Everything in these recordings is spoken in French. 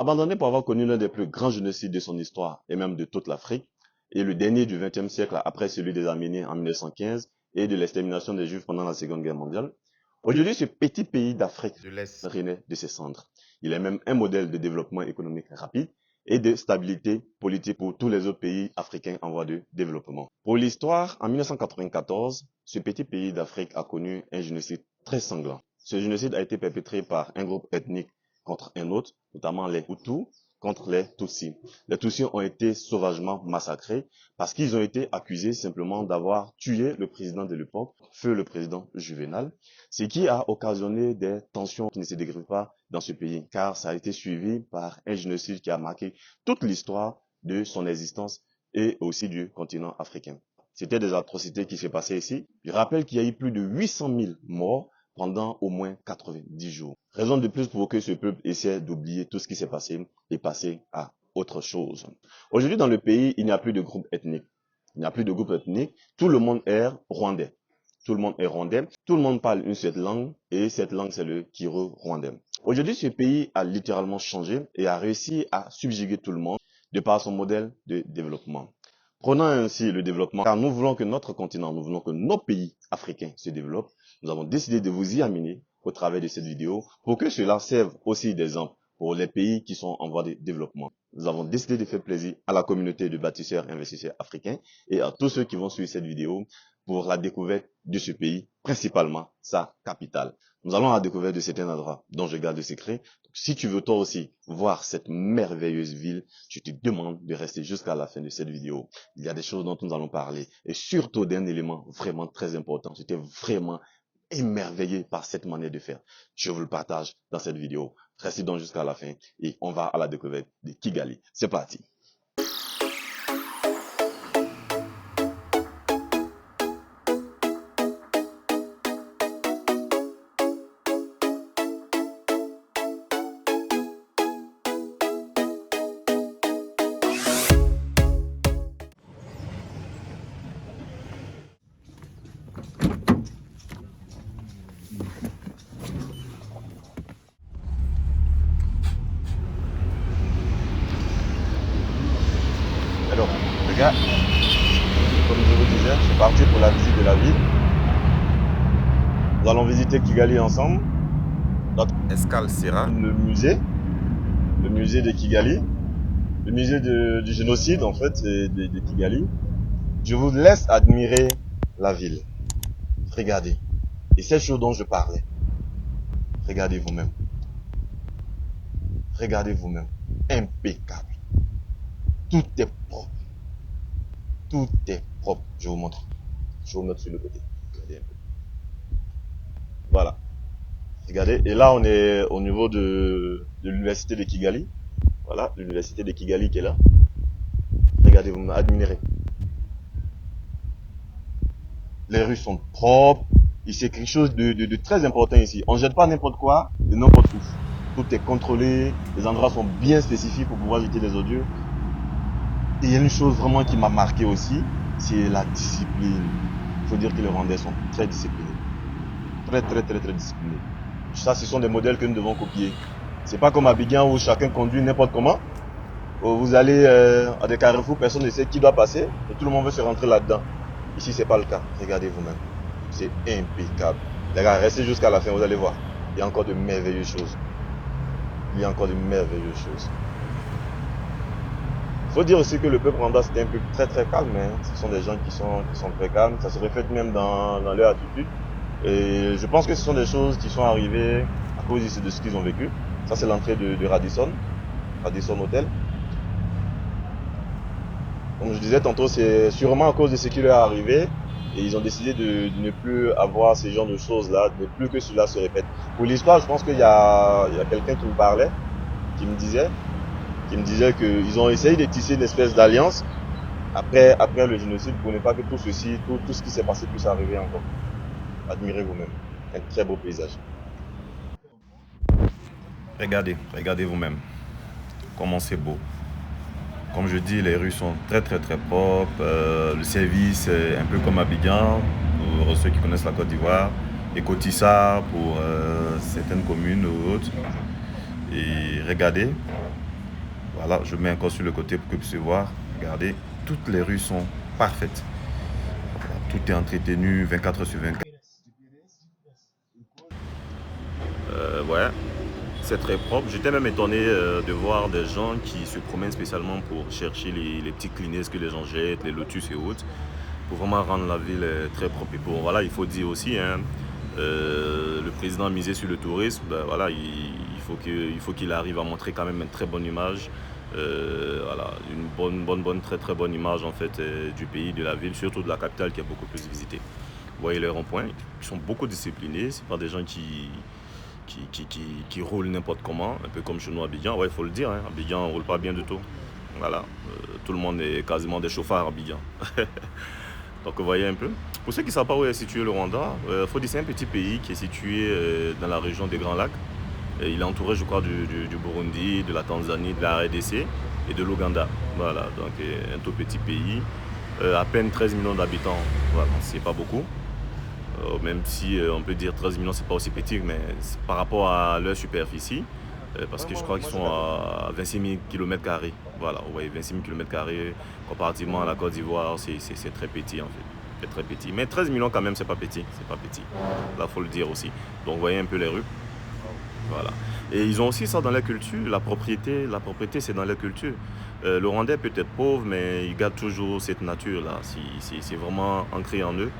Abandonné pour avoir connu l'un des plus grands génocides de son histoire et même de toute l'Afrique, et le dernier du XXe siècle après celui des Arméniens en 1915 et de l'extermination des Juifs pendant la Seconde Guerre mondiale, aujourd'hui ce petit pays d'Afrique de l'Est renaît de ses cendres. Il est même un modèle de développement économique rapide et de stabilité politique pour tous les autres pays africains en voie de développement. Pour l'histoire, en 1994, ce petit pays d'Afrique a connu un génocide très sanglant. Ce génocide a été perpétré par un groupe ethnique contre un autre, notamment les Hutus contre les Tutsis. Les Tutsis ont été sauvagement massacrés parce qu'ils ont été accusés simplement d'avoir tué le président de l'époque, feu le président Juvénal, ce qui a occasionné des tensions qui ne se décrivent pas dans ce pays, car ça a été suivi par un génocide qui a marqué toute l'histoire de son existence et aussi du continent africain. C'était des atrocités qui se passaient ici. Je rappelle qu'il y a eu plus de 800 000 morts pendant au moins 90 jours. Raison de plus pour que ce peuple essaie d'oublier tout ce qui s'est passé et passer à autre chose. Aujourd'hui, dans le pays, il n'y a plus de groupe ethnique. Il n'y a plus de groupe ethnique. Tout le monde est rwandais. Tout le monde est rwandais. Tout le monde parle une seule langue et cette langue, c'est le kiro-rwandais. Aujourd'hui, ce pays a littéralement changé et a réussi à subjuguer tout le monde de par son modèle de développement. Prenons ainsi le développement, car nous voulons que notre continent, nous voulons que nos pays africains se développent. Nous avons décidé de vous y amener au travers de cette vidéo pour que cela serve aussi d'exemple pour les pays qui sont en voie de développement. Nous avons décidé de faire plaisir à la communauté de bâtisseurs et investisseurs africains et à tous ceux qui vont suivre cette vidéo pour la découverte de ce pays, principalement sa capitale. Nous allons à la découverte de certains endroits dont je garde le secret. Donc, si tu veux toi aussi voir cette merveilleuse ville, je te demande de rester jusqu'à la fin de cette vidéo. Il y a des choses dont nous allons parler et surtout d'un élément vraiment très important. J'étais vraiment émerveillé par cette manière de faire. Je vous le partage dans cette vidéo. Restez donc jusqu'à la fin et on va à la découverte de Kigali. C'est parti. Alors, les gars, comme je vous disais, je suis parti pour la visite de la ville. Nous allons visiter Kigali ensemble. Notre escale sera le musée de Kigali, le musée du génocide en fait de Kigali. Je vous laisse admirer la ville. Regardez. Et c'est chose dont je parlais. Regardez vous-même. Regardez vous-même. Impeccable. Tout est propre. Tout est propre. Je vous montre. Je vous montre sur le côté. Regardez un peu. Voilà. Regardez. Et là, on est au niveau de l'université de Kigali. Voilà, l'université de Kigali qui est là. Regardez, vous m'admirez. Les rues sont propres. Et c'est quelque chose de très important ici. On ne jette pas n'importe quoi et n'importe où. Tout est contrôlé. Les endroits sont bien spécifiques pour pouvoir jeter des ordures. Et il y a une chose vraiment qui m'a marqué aussi, c'est la discipline. Il faut dire que les Rwandais sont très disciplinés. Très disciplinés. Ça, ce sont des modèles que nous devons copier. C'est pas comme à Abidjan où chacun conduit n'importe comment. Où vous allez à des carrefours, personne ne sait qui doit passer et tout le monde veut se rentrer là-dedans. Ici, c'est pas le cas. Regardez vous-même. C'est impeccable. Les gars, restez jusqu'à la fin, vous allez voir. Il y a encore de merveilleuses choses. Il y a encore de merveilleuses choses. Il faut dire aussi que le peuple rwandais c'était un peuple très calme. Hein. Ce sont des gens qui sont très calmes. Ça se reflète même dans leur attitude. Et je pense que ce sont des choses qui sont arrivées à cause de ce qu'ils ont vécu. Ça, c'est l'entrée de Radisson Hotel. Comme je disais tantôt, c'est sûrement à cause de ce qui leur est arrivé. Et ils ont décidé de ne plus avoir ce genre de choses-là, de ne plus que cela se répète. Pour l'histoire, je pense qu'il y a quelqu'un qui me parlait, qui me disait qu'ils ont essayé de tisser une espèce d'alliance après le génocide pour ne pas que tout ce qui s'est passé puisse arriver encore. Admirez vous-même. Un très beau paysage. Regardez vous-même. Comment c'est beau. Comme je dis, les rues sont très propres. Le service est un peu comme Abidjan, pour ceux qui connaissent la Côte d'Ivoire. Et Kotissa pour certaines communes ou autres. Et regardez, Voilà, je mets encore sur le côté pour que vous puissiez voir. Regardez, toutes les rues sont parfaites. Voilà, tout est entretenu 24 sur 24. Ouais, c'est très propre. J'étais même étonné de voir des gens qui se promènent spécialement pour chercher les petites clinaises que les gens jettent, les lotus et autres, pour vraiment rendre la ville très propre. Et pour, voilà, il faut dire aussi, hein, le président a misé sur le tourisme. Ben, voilà, il faut qu'il arrive à montrer quand même une très bonne image. Voilà, une très très bonne image en fait du pays, de la ville, surtout de la capitale qui est beaucoup plus visitée. Vous voyez les ronds-points, ils sont beaucoup disciplinés. C'est pas des gens qui roulent n'importe comment, un peu comme chez nous à Abidjan. Ouais, il faut le dire, hein, Abidjan ne roule pas bien du tout. Voilà, tout le monde est quasiment des chauffards à Abidjan. Donc vous voyez un peu. Pour ceux qui ne savent pas où est situé le Rwanda, faut dire c'est un petit pays qui est situé dans la région des Grands Lacs. Et il est entouré, je crois, du Burundi, de la Tanzanie, de la RDC et de l'Ouganda. Voilà, donc un tout petit pays, à peine 13 millions d'habitants. Voilà, c'est pas beaucoup. Même si on peut dire 13 millions, c'est pas aussi petit, mais par rapport à leur superficie, parce que je crois qu'ils sont à 26 000 km². Voilà, vous voyez, 26 000 km², comparativement à la Côte d'Ivoire, c'est très petit en fait. C'est très petit. Mais 13 millions quand même, c'est pas petit. C'est pas petit. Là, faut le dire aussi. Donc, vous voyez un peu les rues. Voilà. Et ils ont aussi ça dans la culture, la propriété c'est dans la culture. Le Rwandais peut être pauvre, mais il garde toujours cette nature-là. C'est vraiment ancré en eux,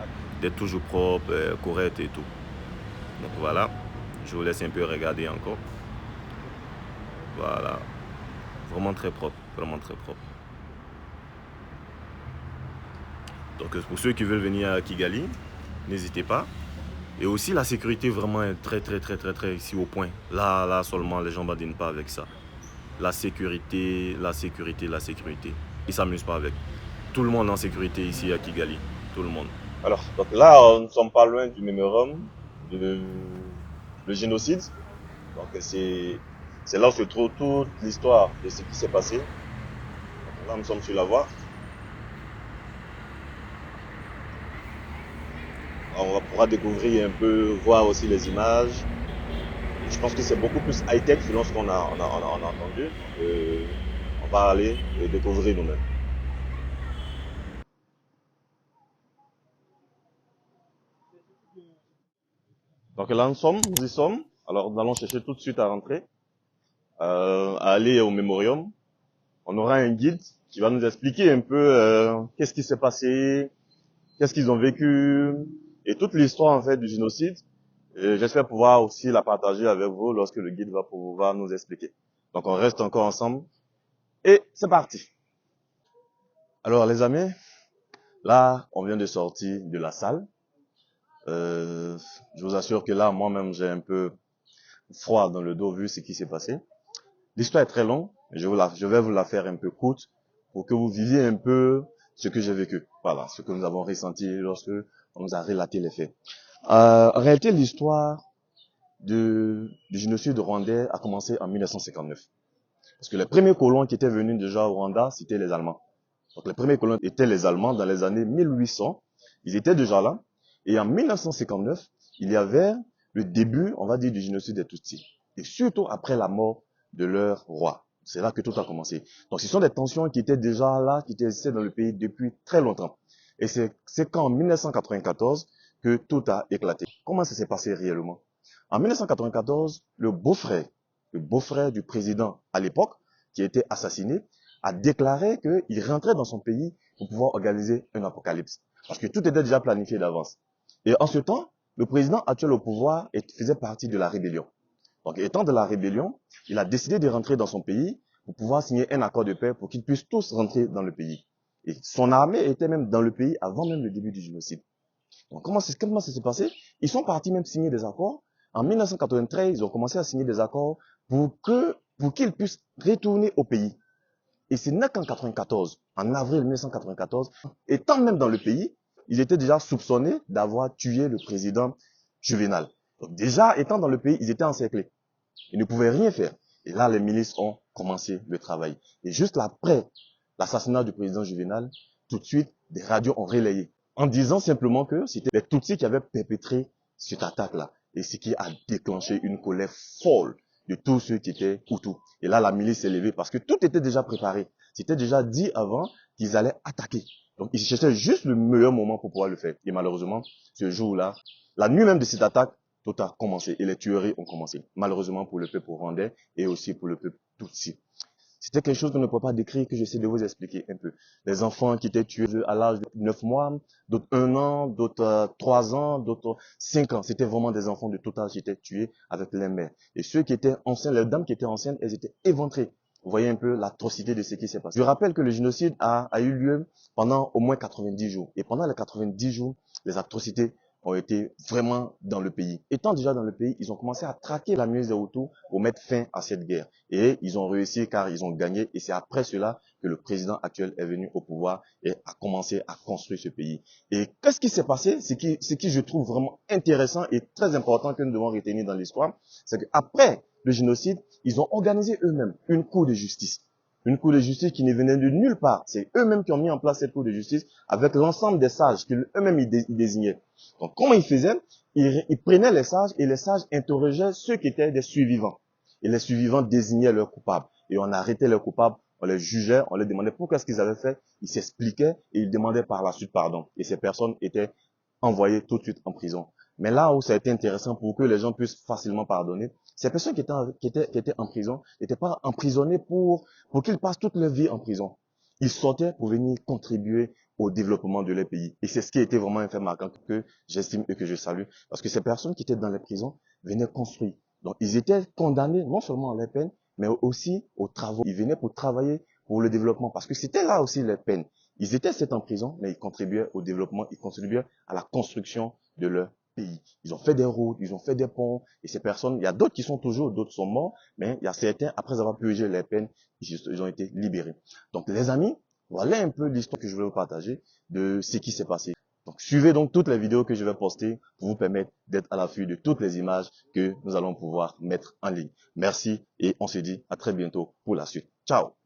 d'être toujours propre, correct et tout. Donc voilà, je vous laisse un peu regarder encore. Voilà, vraiment très propre, vraiment très propre. Donc pour ceux qui veulent venir à Kigali, n'hésitez pas. Et aussi la sécurité vraiment est très ici au point. Là seulement les gens ne badinent pas avec ça. La sécurité. Ils ne s'amusent pas avec. Tout le monde est en sécurité ici à Kigali. Tout le monde. Alors, donc là, nous ne sommes pas loin du mémorium de le génocide. Donc c'est là où se trouve toute l'histoire de ce qui s'est passé. Donc, là, nous sommes sur la voie. Alors, on pourra découvrir un peu, voir aussi les images. Je pense que c'est beaucoup plus high-tech selon ce qu'on a entendu. On va aller et découvrir nous-mêmes. Donc là, nous y sommes. Alors, nous allons chercher tout de suite à rentrer, à aller au mémorium. On aura un guide qui va nous expliquer un peu qu'est-ce qui s'est passé, qu'est-ce qu'ils ont vécu, et toute l'histoire en fait du génocide. J'espère pouvoir aussi la partager avec vous lorsque le guide va pouvoir nous expliquer. Donc on reste encore ensemble. Et c'est parti. Alors les amis, là on vient de sortir de la salle. Je vous assure que là moi-même j'ai un peu froid dans le dos vu ce qui s'est passé. L'histoire est très longue, je vais vous la faire un peu courte pour que vous viviez un peu ce que j'ai vécu. Voilà, ce que nous avons ressenti lorsque on nous a relaté les faits. En réalité, l'histoire du génocide rwandais a commencé en 1959. Parce que les premiers colons qui étaient venus déjà au Rwanda, c'était les Allemands. Donc les premiers colons étaient les Allemands dans les années 1800. Ils étaient déjà là. Et en 1959, il y avait le début, on va dire, du génocide des Tutsis. Et surtout après la mort de leur roi. C'est là que tout a commencé. Donc ce sont des tensions qui étaient déjà là, qui existaient dans le pays depuis très longtemps. Et c'est qu'en 1994 que tout a éclaté. Comment ça s'est passé réellement? En 1994, le beau-frère du président à l'époque, qui a été assassiné, a déclaré qu'il rentrait dans son pays pour pouvoir organiser un apocalypse. Parce que tout était déjà planifié d'avance. Et en ce temps, le président actuel au pouvoir faisait partie de la rébellion. Donc, étant de la rébellion, il a décidé de rentrer dans son pays pour pouvoir signer un accord de paix pour qu'ils puissent tous rentrer dans le pays. Et son armée était même dans le pays avant même le début du génocide. Donc, comment ça s'est passé? Ils sont partis même signer des accords. En 1993, ils ont commencé à signer des accords pour qu'ils puissent retourner au pays. Et c'est n'est qu'en 94, en avril 1994, étant même dans le pays, ils étaient déjà soupçonnés d'avoir tué le président Juvénal. Donc déjà, étant dans le pays, ils étaient encerclés. Ils ne pouvaient rien faire. Et là, les milices ont commencé le travail. Et juste après l'assassinat du président Juvénal, tout de suite, des radios ont relayé, en disant simplement que c'était les Tutsis qui avaient perpétré cette attaque-là. Et ce qui a déclenché une colère folle de tous ceux qui étaient Hutus. Et là, la milice s'est levée parce que tout était déjà préparé. C'était déjà dit avant qu'ils allaient attaquer. Donc, ils cherchaient juste le meilleur moment pour pouvoir le faire. Et malheureusement, ce jour-là, la nuit même de cette attaque, tout a commencé et les tueries ont commencé. Malheureusement pour le peuple rwandais et aussi pour le peuple tutsi. C'était quelque chose qu'on ne peut pas décrire, que j'essaie de vous expliquer un peu. Les enfants qui étaient tués à l'âge de 9 mois, d'autres 1 an, d'autres 3 ans, d'autres 5 ans. C'était vraiment des enfants de tout âge qui étaient tués avec les mères. Et ceux qui étaient anciens, les dames qui étaient anciennes, elles étaient éventrées. Vous voyez un peu l'atrocité de ce qui s'est passé. Je rappelle que le génocide a eu lieu pendant au moins 90 jours. Et pendant les 90 jours, les atrocités ont été vraiment dans le pays. Étant déjà dans le pays, ils ont commencé à traquer la milice des Hutus pour mettre fin à cette guerre. Et ils ont réussi car ils ont gagné. Et c'est après cela que le président actuel est venu au pouvoir et a commencé à construire ce pays. Et qu'est-ce qui s'est passé? Ce qui je trouve vraiment intéressant et très important que nous devons retenir dans l'histoire, c'est qu'après le génocide, ils ont organisé eux-mêmes une cour de justice. Une cour de justice qui ne venait de nulle part. C'est eux-mêmes qui ont mis en place cette cour de justice avec l'ensemble des sages qu'eux-mêmes ils désignaient. Donc, comment ils faisaient? Ils prenaient les sages et les sages interrogeaient ceux qui étaient des survivants. Et les survivants désignaient leurs coupables. Et on arrêtait leurs coupables, on les jugeait, on les demandait pourquoi ce qu'ils avaient fait. Ils s'expliquaient et ils demandaient par la suite pardon. Et ces personnes étaient envoyées tout de suite en prison. Mais là où ça a été intéressant pour que les gens puissent facilement pardonner, ces personnes qui étaient en prison n'étaient pas emprisonnées pour qu'ils passent toute leur vie en prison. Ils sortaient pour venir contribuer au développement de leur pays. Et c'est ce qui a été vraiment un fait marquant que j'estime et que je salue. Parce que ces personnes qui étaient dans les prisons venaient construire. Donc, ils étaient condamnés non seulement à la peine, mais aussi aux travaux. Ils venaient pour travailler pour le développement. Parce que c'était là aussi les peines. Ils étaient certes en prison, mais ils contribuaient au développement, ils contribuaient à la construction de leur pays. Ils ont fait des routes, ils ont fait des ponts. Et ces personnes, il y a d'autres qui sont toujours, d'autres sont morts, mais il y a certains, après avoir purgé les peines, ils ont été libérés. Donc, les amis, voilà un peu l'histoire que je voulais vous partager de ce qui s'est passé. Donc, suivez donc toutes les vidéos que je vais poster pour vous permettre d'être à l'affût de toutes les images que nous allons pouvoir mettre en ligne. Merci et on se dit à très bientôt pour la suite. Ciao!